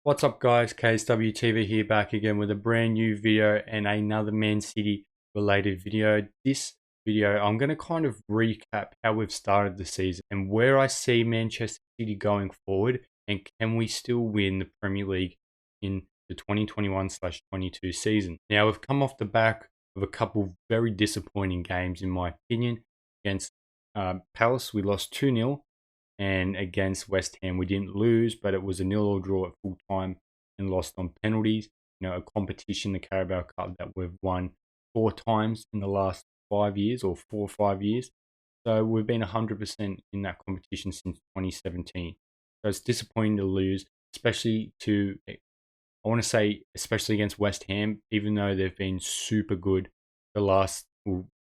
What's up guys, KSWTV here, back again with a brand new video and another Man City related video. This video I'm going to kind of recap how we've started the season and where I see Manchester City going forward, and can we still win the Premier League in the 2021/22 season. Now we've come off the back of a couple of very disappointing games in my opinion. Against Palace we lost 2-0, and against West Ham we didn't lose, but it was a 0-0 draw at full time and lost on penalties. You know, a competition, the Carabao Cup, that we've won 4 times in the last 5 years, or 4 or 5 years. So we've been 100% in that competition since 2017. So it's disappointing to lose, especially to, I want to say, especially against West Ham, even though they've been super good the last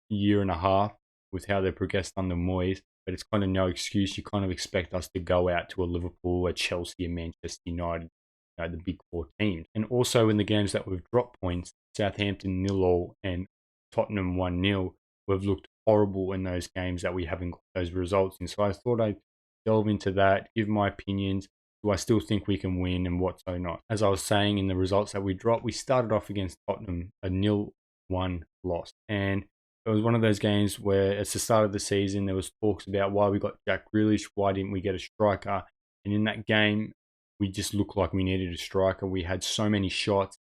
year and a half with how they've progressed under Moyes. But it's kind of no excuse. You kind of expect us to go out to a Liverpool, a Chelsea, and Manchester United, the big four teams. And also in the games that we've dropped points, Southampton 0-0 and Tottenham 1-0, we've looked horrible in those games that we haven't got those results in. So I thought I'd delve into that, give my opinions. Do I still think we can win, and what so not? As I was saying, in the results that we dropped, we started off against Tottenham, a 0-1 loss. And it was one of those games where it's the start of the season. There was talks about why we got Jack Grealish, why didn't we get a striker? And in that game, we just looked like we needed a striker. We had so many shots,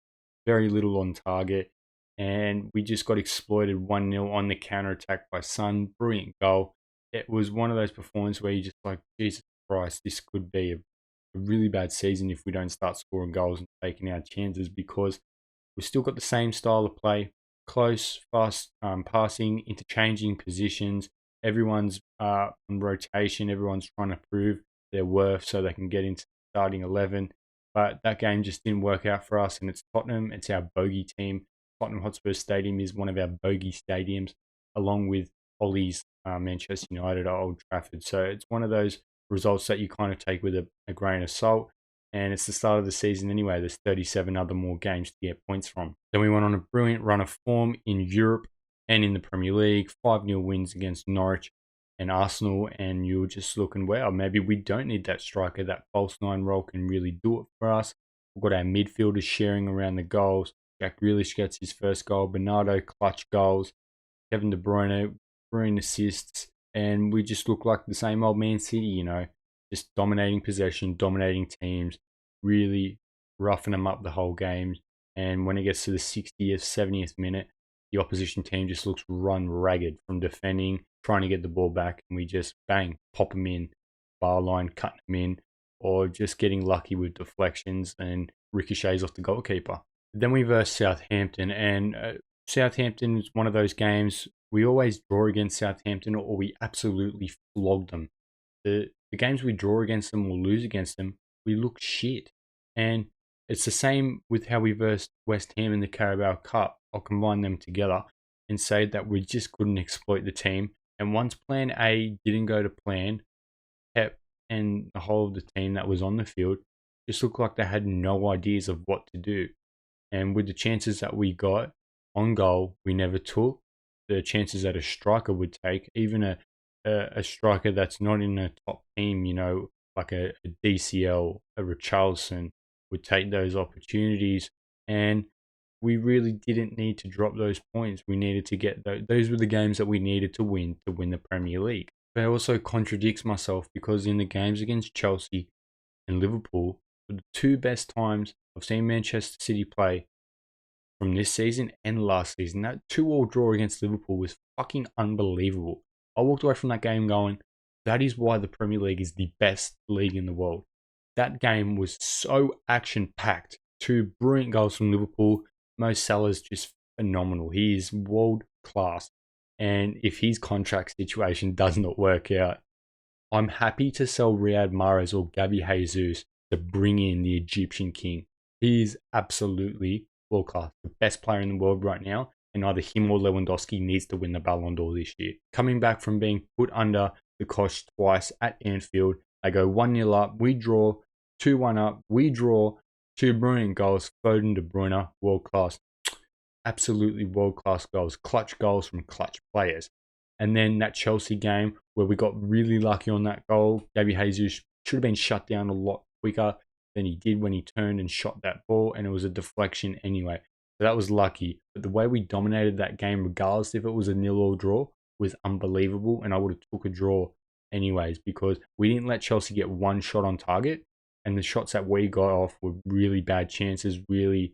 very little on target, and we just got exploited 1-0 on the counter-attack by Son. Brilliant goal. It was one of those performances where you just like, Jesus Christ, this could be a really bad season if we don't start scoring goals and taking our chances, because we've still got the same style of play. Close, fast passing, interchanging positions. Everyone's on rotation. Everyone's trying to prove their worth so they can get into starting 11. But that game just didn't work out for us, and it's Tottenham. It's our bogey team. Tottenham Hotspur Stadium is one of our bogey stadiums, along with Ollie's Manchester United at Old Trafford. So it's one of those results that you kind of take with a grain of salt. And it's the start of the season anyway. There's 37 other more games to get points from. Then we went on a brilliant run of form in Europe and in the Premier League. 5-0 wins against Norwich and Arsenal. And you're just looking, wow, maybe we don't need that striker. That false nine role can really do it for us. We've got our midfielders sharing around the goals. Jack Grealish gets his first goal. Bernardo clutch goals. Kevin De Bruyne, brilliant assists. And we just look like the same old Man City, you know. Just dominating possession, dominating teams, really roughing them up the whole game. And when it gets to the 60th, 70th minute, the opposition team just looks run ragged from defending, trying to get the ball back, and we just bang, pop them in, bar line, cut them in, or just getting lucky with deflections and ricochets off the goalkeeper. Then we verse Southampton, and Southampton is one of those games we always draw against Southampton, or we absolutely flog them. The games we draw against them or lose against them, we look shit. And it's the same with how we versed West Ham in the Carabao Cup. I'll combine them together and say that we just couldn't exploit the team. And once plan A didn't go to plan, Pep and the whole of the team that was on the field just looked like they had no ideas of what to do. And with the chances that we got on goal, we never took. The chances that a striker would take, even a striker that's not in a top team, you know, like a DCL, a Richarlison, would take those opportunities. And we really didn't need to drop those points. We needed to get those were the games that we needed to win the Premier League. But it also contradicts myself, because in the games against Chelsea and Liverpool, were the two best times I've seen Manchester City play from this season and last season. That 2-2 draw against Liverpool was fucking unbelievable. I walked away from that game going, that is why the Premier League is the best league in the world. That game was so action-packed. 2 brilliant goals from Liverpool. Mo Salah's just phenomenal. He is world class. And if his contract situation does not work out, I'm happy to sell Riyad Mahrez or Gabby Jesus to bring in the Egyptian king. He is absolutely world class, the best player in the world right now, and either him or Lewandowski needs to win the Ballon d'Or this year. Coming back from being put under the cosh twice at Anfield, they go 1-0 up, we draw, 2-1 up, we draw, 2 brilliant goals, Foden, De Bruyne, world class. Absolutely world class goals, clutch goals from clutch players. And then that Chelsea game where we got really lucky on that goal, Gabby Jesus should have been shut down a lot quicker. than he did when he turned and shot that ball, and it was a deflection anyway. So that was lucky. But the way we dominated that game, regardless if it was a 0-0 draw, was unbelievable, and I would have took a draw anyways because we didn't let Chelsea get one shot on target, and the shots that we got off were really bad chances, really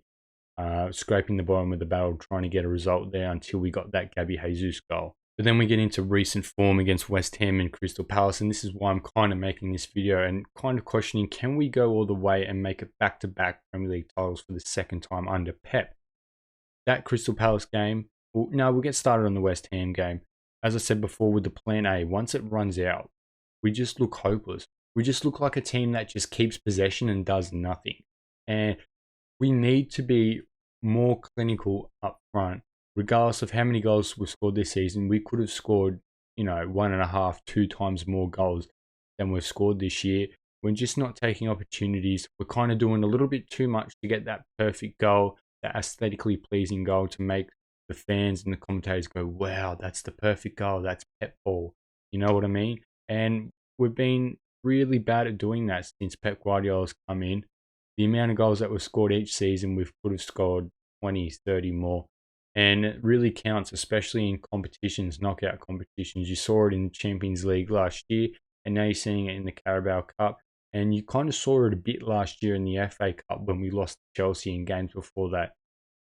scraping the bottom of the barrel, trying to get a result there until we got that Gabby Jesus goal. But then we get into recent form against West Ham and Crystal Palace, and this is why I'm kind of making this video and kind of questioning, can we go all the way and make it back-to-back Premier League titles for the second time under Pep? That Crystal Palace game, well, no, we'll get started on the West Ham game. As I said before with the plan A, once it runs out, we just look hopeless. We just look like a team that just keeps possession and does nothing. And we need to be more clinical up front. Regardless of how many goals we scored this season, we could have scored, 1.5, 2 times more goals than we've scored this year. We're just not taking opportunities. We're kind of doing a little bit too much to get that perfect goal, that aesthetically pleasing goal to make the fans and the commentators go, wow, that's the perfect goal. That's Pep ball. You know what I mean? And we've been really bad at doing that since Pep Guardiola's come in. The amount of goals that were scored each season, we could have scored 20, 30 more. And it really counts, especially in competitions, knockout competitions. You saw it in the Champions League last year, and now you're seeing it in the Carabao Cup. And you kind of saw it a bit last year in the FA Cup when we lost to Chelsea in games before that.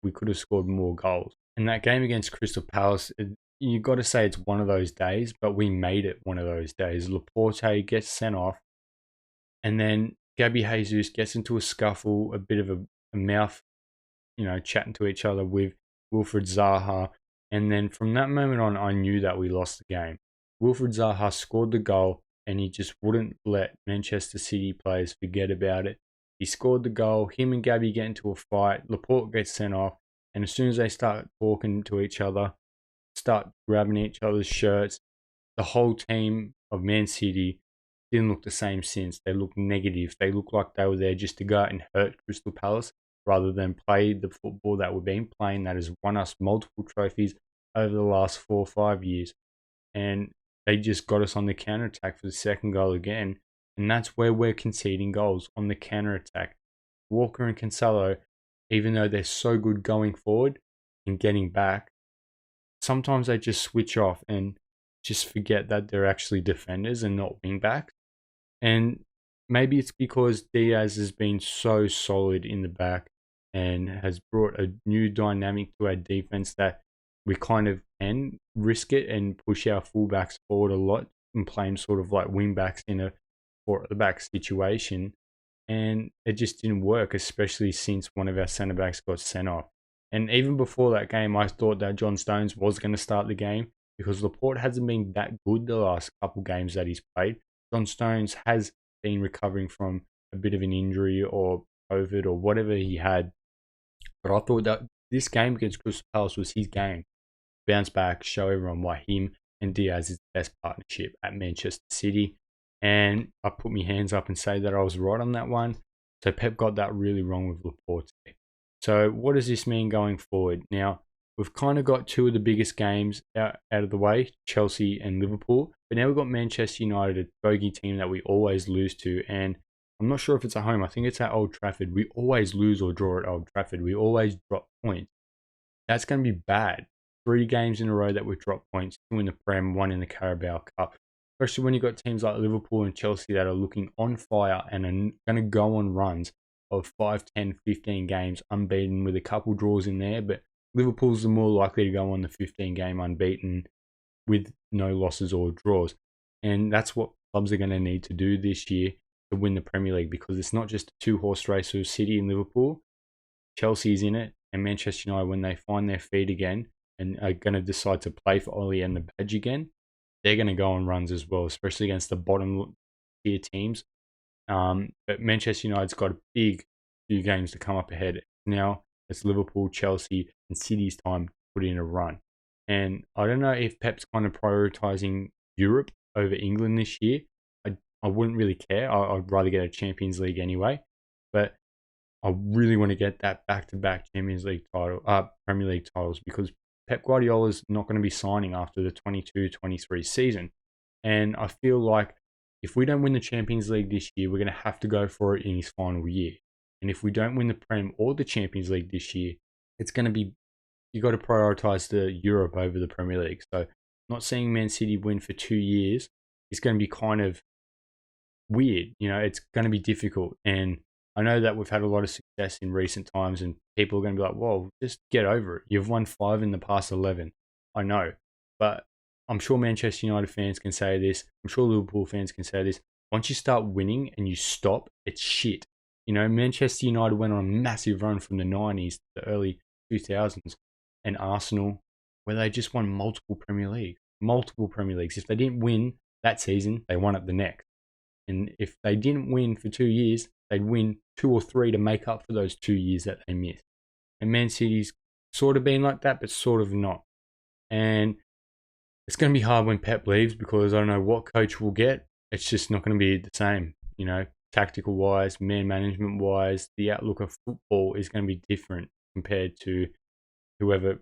We could have scored more goals. And that game against Crystal Palace, you got to say it's one of those days, but we made it one of those days. Laporte gets sent off, and then Gabby Jesus gets into a scuffle, a bit of a mouth, chatting to each other with Wilfred Zaha. And then from that moment on, I knew that we lost the game. Wilfred Zaha scored the goal, and he just wouldn't let Manchester City players forget about it. He scored the goal. Him and Gabby get into a fight. Laporte gets sent off. And as soon as they start talking to each other, start grabbing each other's shirts, the whole team of Man City didn't look the same since. They looked negative. They looked like they were there just to go out and hurt Crystal Palace rather than play the football that we've been playing that has won us multiple trophies over the last 4 or 5 years. And they just got us on the counter-attack for the second goal again. And that's where we're conceding goals, on the counter-attack. Walker and Cancelo, even though they're so good going forward and getting back, sometimes they just switch off and just forget that they're actually defenders and not wing backs. And maybe it's because Diaz has been so solid in the back and has brought a new dynamic to our defense that we kind of can risk it and push our fullbacks forward a lot and play them sort of like wing backs in a four at the back situation. And it just didn't work, especially since one of our centre backs got sent off. And even before that game, I thought that John Stones was going to start the game because Laporte hasn't been that good the last couple games that he's played. John Stones has been recovering from a bit of an injury or COVID or whatever he had. But I thought that this game against Crystal Palace was his game. Bounce back, show everyone why him and Diaz is the best partnership at Manchester City. And I put my hands up and say that I was right on that one. So Pep got that really wrong with Laporte. So what does this mean going forward? Now, we've kind of got two of the biggest games out of the way, Chelsea and Liverpool. But now we've got Manchester United, a bogey team that we always lose to. And I'm not sure if it's at home. I think it's at Old Trafford. We always lose or draw at Old Trafford. We always drop points. That's going to be bad. 3 games in a row that we've dropped points, 2 in the Prem, 1 in the Carabao Cup. Especially when you've got teams like Liverpool and Chelsea that are looking on fire and are going to go on runs of 5, 10, 15 games unbeaten with a couple draws in there. But Liverpool's the more likely to go on the 15-game unbeaten with no losses or draws. And that's what clubs are going to need to do this year to win the Premier League, because it's not just a 2-horse race of City and Liverpool. Chelsea's in it, and Manchester United, when they find their feet again and are going to decide to play for Ollie and the badge again, they're going to go on runs as well, especially against the bottom tier teams. But Manchester United's got a big few games to come up ahead. Now it's Liverpool, Chelsea, and City's time to put in a run. And I don't know if Pep's kind of prioritising Europe over England this year. I wouldn't really care. I'd rather get a Champions League anyway. But I really want to get that back-to-back Champions League title, Premier League titles, because Pep Guardiola's not going to be signing after the 22-23 season. And I feel like if we don't win the Champions League this year, we're going to have to go for it in his final year. And if we don't win the Prem or the Champions League this year, it's going to be, you got to prioritise the Europe over the Premier League. So not seeing Man City win for 2 years is going to be kind of weird. It's going to be difficult. And I know that we've had a lot of success in recent times, and people are going to be like, "Whoa, just get over it. You've won 5 in the past 11." I know, but I'm sure Manchester United fans can say this. I'm sure Liverpool fans can say this. Once you start winning and you stop, it's shit. Manchester United went on a massive run from the 90s to the early 2000s, and Arsenal, where they just won multiple Premier Leagues. If they didn't win that season, they won it the next. And if they didn't win for 2 years, they'd win 2 or 3 to make up for those 2 years that they missed. And Man City's sort of been like that, but sort of not. And it's going to be hard when Pep leaves, because I don't know what coach we'll get. It's just not going to be the same, tactical wise, man management wise. The outlook of football is going to be different compared to whoever,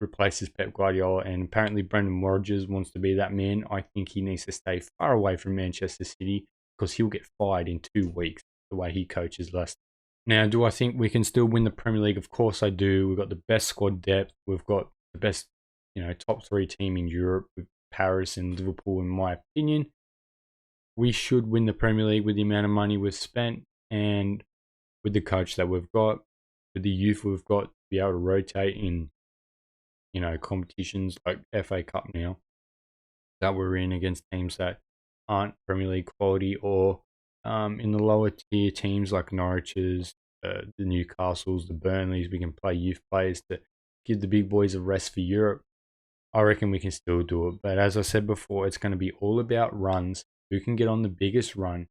replaces Pep Guardiola. And apparently Brendan Rodgers wants to be that man. I think he needs to stay far away from Manchester City, because he'll get fired in 2 weeks the way he coaches us. Now, do I think we can still win the Premier League? Of course I do. We've got the best squad depth. We've got the best, top 3 team in Europe with Paris and Liverpool, in my opinion. We should win the Premier League with the amount of money we've spent, and with the coach that we've got, with the youth we've got, to be able to rotate in, competitions like FA Cup now that we're in against teams that aren't Premier League quality, or in the lower tier teams like Norwich's, the Newcastles, the Burnleys. We can play youth players to give the big boys a rest for Europe. I reckon we can still do it. But as I said before, it's going to be all about runs. Who can get on the biggest run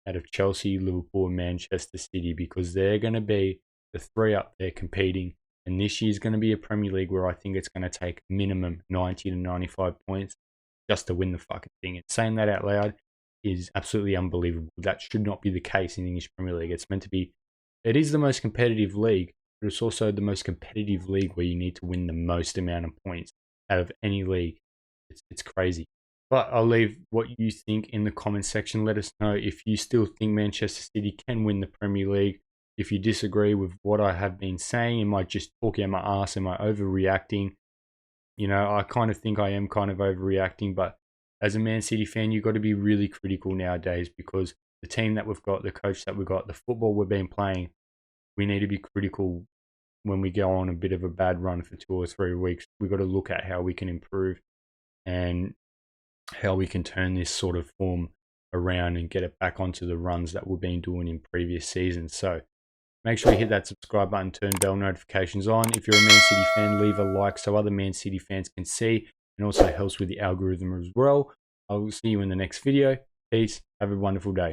out of Chelsea, Liverpool, and Manchester City, because they're going to be the 3 up there competing. And this year's going to be a Premier League where I think it's going to take minimum 90 to 95 points just to win the fucking thing. And saying that out loud is absolutely unbelievable. That should not be the case in the English Premier League. It's meant to be, it is the most competitive league, but it's also the most competitive league where you need to win the most amount of points out of any league. It's crazy. But I'll leave what you think in the comment section. Let us know if you still think Manchester City can win the Premier League. If you disagree with what I have been saying, am I just talking out my ass? Am I overreacting? I kind of think I am kind of overreacting, but as a Man City fan, you've got to be really critical nowadays, because the team that we've got, the coach that we've got, the football we've been playing, we need to be critical when we go on a bit of a bad run for 2 or 3 weeks. We've got to look at how we can improve and how we can turn this sort of form around and get it back onto the runs that we've been doing in previous seasons. So make sure you hit that subscribe button, turn bell notifications on. If you're a Man City fan, leave a like so other Man City fans can see, and also helps with the algorithm as well. I will see you in the next video. Peace. Have a wonderful day.